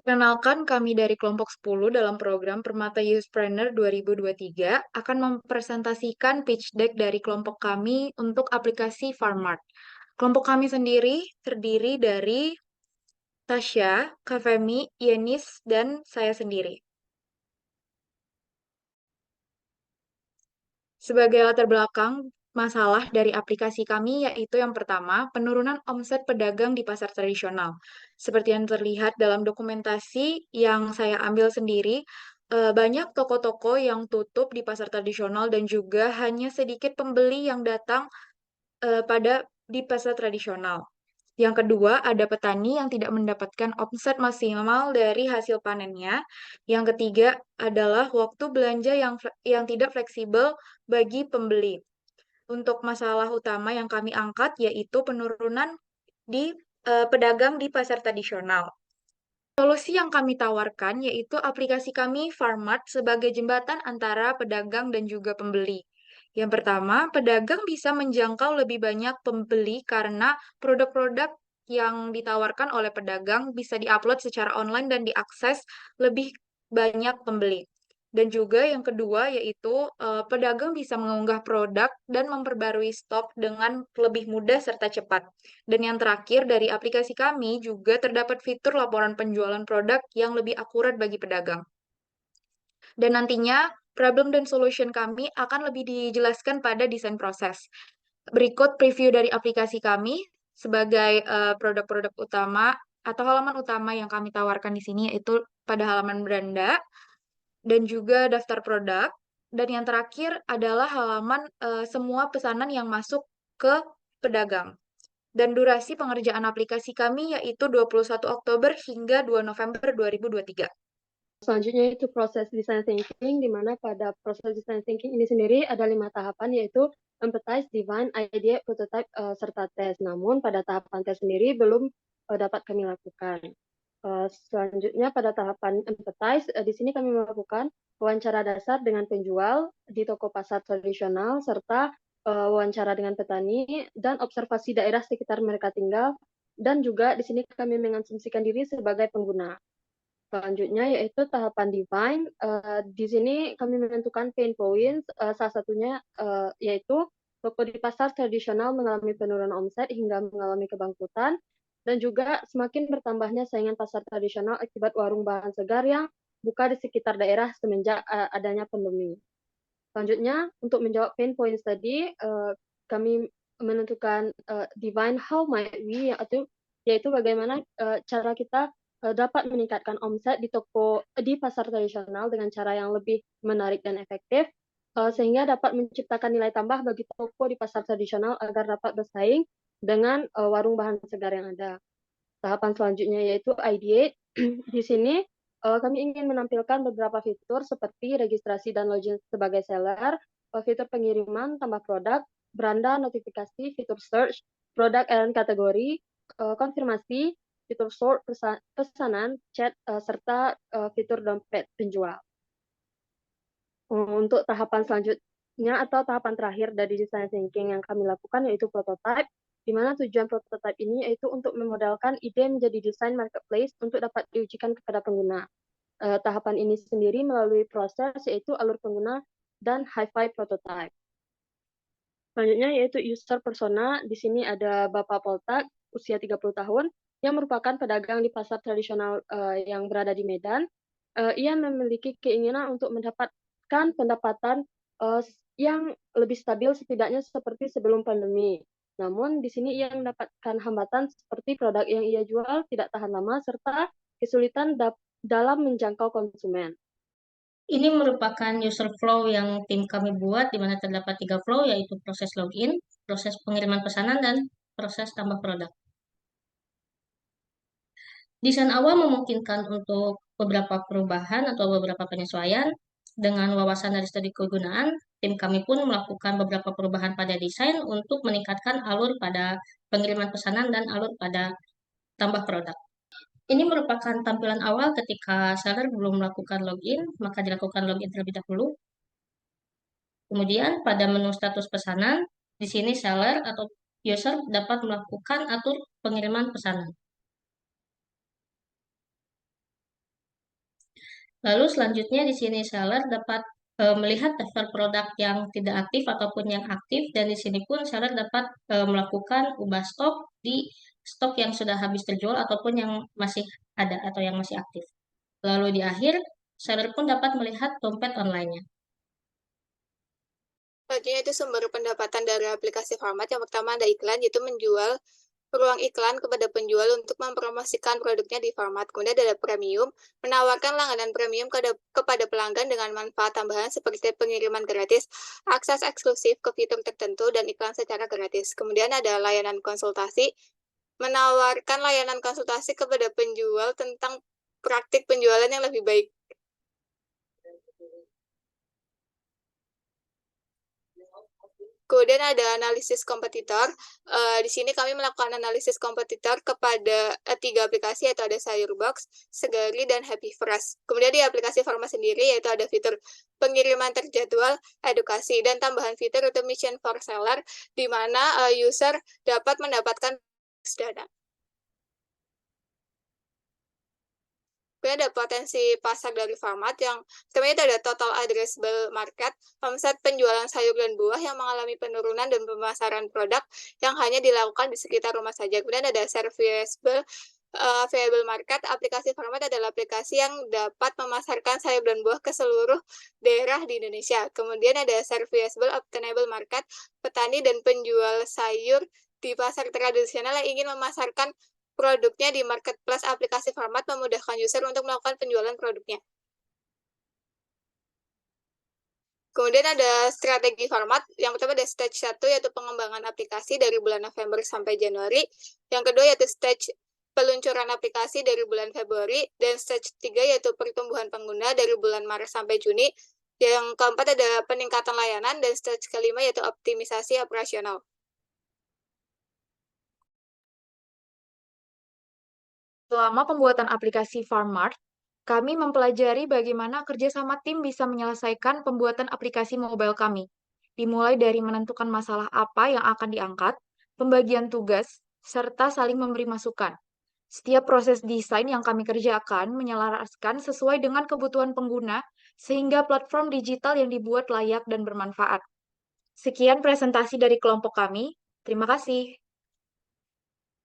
Perkenalkan, kami dari kelompok 10 dalam program Permata Youthpreneur 2023 akan mempresentasikan pitch deck dari kelompok kami untuk aplikasi Farmart. Kelompok kami sendiri terdiri dari Tasya, Kafemi, Yenis, dan saya sendiri. Sebagai latar belakang, masalah dari aplikasi kami yaitu yang pertama, penurunan omset pedagang di pasar tradisional. Seperti yang terlihat dalam dokumentasi yang saya ambil sendiri, banyak toko-toko yang tutup di pasar tradisional dan juga hanya sedikit pembeli yang datang di pasar tradisional. Yang kedua, ada petani yang tidak mendapatkan omset maksimal dari hasil panennya. Yang ketiga adalah waktu belanja yang tidak fleksibel bagi pembeli. Untuk masalah utama yang kami angkat yaitu penurunan di pedagang di pasar tradisional. Solusi yang kami tawarkan yaitu aplikasi kami Farmart sebagai jembatan antara pedagang dan juga pembeli. Yang pertama, pedagang bisa menjangkau lebih banyak pembeli karena produk-produk yang ditawarkan oleh pedagang bisa diupload secara online dan diakses lebih banyak pembeli. Dan juga yang kedua yaitu pedagang bisa mengunggah produk dan memperbarui stok dengan lebih mudah serta cepat. Dan yang terakhir, dari aplikasi kami juga terdapat fitur laporan penjualan produk yang lebih akurat bagi pedagang. Dan nantinya, problem dan solution kami akan lebih dijelaskan pada desain proses. Berikut preview dari aplikasi kami sebagai produk-produk utama atau halaman utama yang kami tawarkan di sini yaitu pada halaman beranda dan juga daftar produk. Dan yang terakhir adalah halaman semua pesanan yang masuk ke pedagang. Dan durasi pengerjaan aplikasi kami yaitu 21 Oktober hingga 2 November 2023. Selanjutnya itu proses design thinking, di mana pada proses design thinking ini sendiri ada 5 tahapan, yaitu empathize, define, idea, prototype, serta tes. Namun pada tahapan tes sendiri belum dapat kami lakukan. Selanjutnya pada tahapan empathize, di sini kami melakukan wawancara dasar dengan penjual di toko pasar tradisional, serta wawancara dengan petani, dan observasi daerah sekitar mereka tinggal, dan juga di sini kami mengasumsikan diri sebagai pengguna. Selanjutnya yaitu tahapan define. Di sini kami menentukan pain points, salah satunya yaitu toko di pasar tradisional mengalami penurunan omset hingga mengalami kebangkrutan, dan juga semakin bertambahnya saingan pasar tradisional akibat warung bahan segar yang buka di sekitar daerah semenjak adanya pandemi. Selanjutnya, untuk menjawab pain points tadi, kami menentukan define how might we, yaitu bagaimana cara kita dapat meningkatkan omset di pasar tradisional dengan cara yang lebih menarik dan efektif, sehingga dapat menciptakan nilai tambah bagi toko di pasar tradisional agar dapat bersaing dengan warung bahan segar yang ada. Tahapan selanjutnya yaitu ideate. Di sini kami ingin menampilkan beberapa fitur seperti registrasi dan login sebagai seller, fitur pengiriman tambah produk, beranda notifikasi, fitur search, produk and kategori, konfirmasi, fitur sort, pesanan, chat, serta fitur dompet penjual. Untuk tahapan selanjutnya atau tahapan terakhir dari design thinking yang kami lakukan yaitu prototype, di mana tujuan prototype ini yaitu untuk memodalkan ide menjadi desain marketplace untuk dapat diujikan kepada pengguna. Tahapan ini sendiri melalui proses yaitu alur pengguna dan hi-fi prototype. Selanjutnya yaitu user persona. Di sini ada Bapak Poltak, usia 30 tahun, yang merupakan pedagang di pasar tradisional yang berada di Medan. Ia memiliki keinginan untuk mendapatkan pendapatan yang lebih stabil setidaknya seperti sebelum pandemi. Namun di sini ia mendapatkan hambatan seperti produk yang ia jual tidak tahan lama serta kesulitan dalam menjangkau konsumen. Ini merupakan user flow yang tim kami buat, di mana terdapat 3 flow, yaitu proses login, proses pengiriman pesanan, dan proses tambah produk. Desain awal memungkinkan untuk beberapa perubahan atau beberapa penyesuaian. Dengan wawasan dari studi kegunaan, tim kami pun melakukan beberapa perubahan pada desain untuk meningkatkan alur pada pengiriman pesanan dan alur pada tambah produk. Ini merupakan tampilan awal ketika seller belum melakukan login, maka dilakukan login terlebih dahulu. Kemudian pada menu status pesanan, di sini seller atau user dapat melakukan atur pengiriman pesanan. Lalu selanjutnya di sini seller dapat melihat daftar produk yang tidak aktif ataupun yang aktif, dan di sini pun seller dapat melakukan ubah stok di stok yang sudah habis terjual ataupun yang masih ada atau yang masih aktif. Lalu di akhir, seller pun dapat melihat dompet online-nya. Selanjutnya itu sumber pendapatan dari aplikasi Farmat. Yang pertama ada iklan, yaitu menjual ruang iklan kepada penjual untuk mempromosikan produknya di Farmat. Kemudian ada premium, menawarkan langganan premium kepada pelanggan dengan manfaat tambahan seperti pengiriman gratis, akses eksklusif ke fitur tertentu, dan iklan secara gratis. Kemudian ada layanan konsultasi, menawarkan layanan konsultasi kepada penjual tentang praktik penjualan yang lebih baik. Kemudian ada analisis kompetitor. Di sini kami melakukan analisis kompetitor kepada 3 aplikasi, yaitu ada Sayurbox, Segari, dan Happy Fresh. Kemudian di aplikasi Farma sendiri, yaitu ada fitur pengiriman terjadwal, edukasi, dan tambahan fitur untuk mission for seller, di mana user dapat mendapatkan dana. Kemudian ada potensi pasar dari Farmat yang pertama itu ada total addressable market, omset penjualan sayur dan buah yang mengalami penurunan dan pemasaran produk yang hanya dilakukan di sekitar rumah saja. Kemudian ada serviceable viable market. Aplikasi Farmat adalah aplikasi yang dapat memasarkan sayur dan buah ke seluruh daerah di Indonesia. Kemudian ada serviceable obtainable market, petani dan penjual sayur di pasar tradisional yang ingin memasarkan produknya di marketplace aplikasi Farmat memudahkan user untuk melakukan penjualan produknya. Kemudian ada strategi Farmat. Yang pertama ada stage 1, yaitu pengembangan aplikasi dari bulan November sampai Januari. Yang kedua yaitu stage peluncuran aplikasi dari bulan Februari. Dan stage 3 yaitu pertumbuhan pengguna dari bulan Maret sampai Juni. Yang keempat ada peningkatan layanan. Dan stage kelima yaitu optimisasi operasional. Selama pembuatan aplikasi Farmart, kami mempelajari bagaimana kerjasama tim bisa menyelesaikan pembuatan aplikasi mobile kami. Dimulai dari menentukan masalah apa yang akan diangkat, pembagian tugas, serta saling memberi masukan. Setiap proses desain yang kami kerjakan menyelaraskan sesuai dengan kebutuhan pengguna, sehingga platform digital yang dibuat layak dan bermanfaat. Sekian presentasi dari kelompok kami. Terima kasih.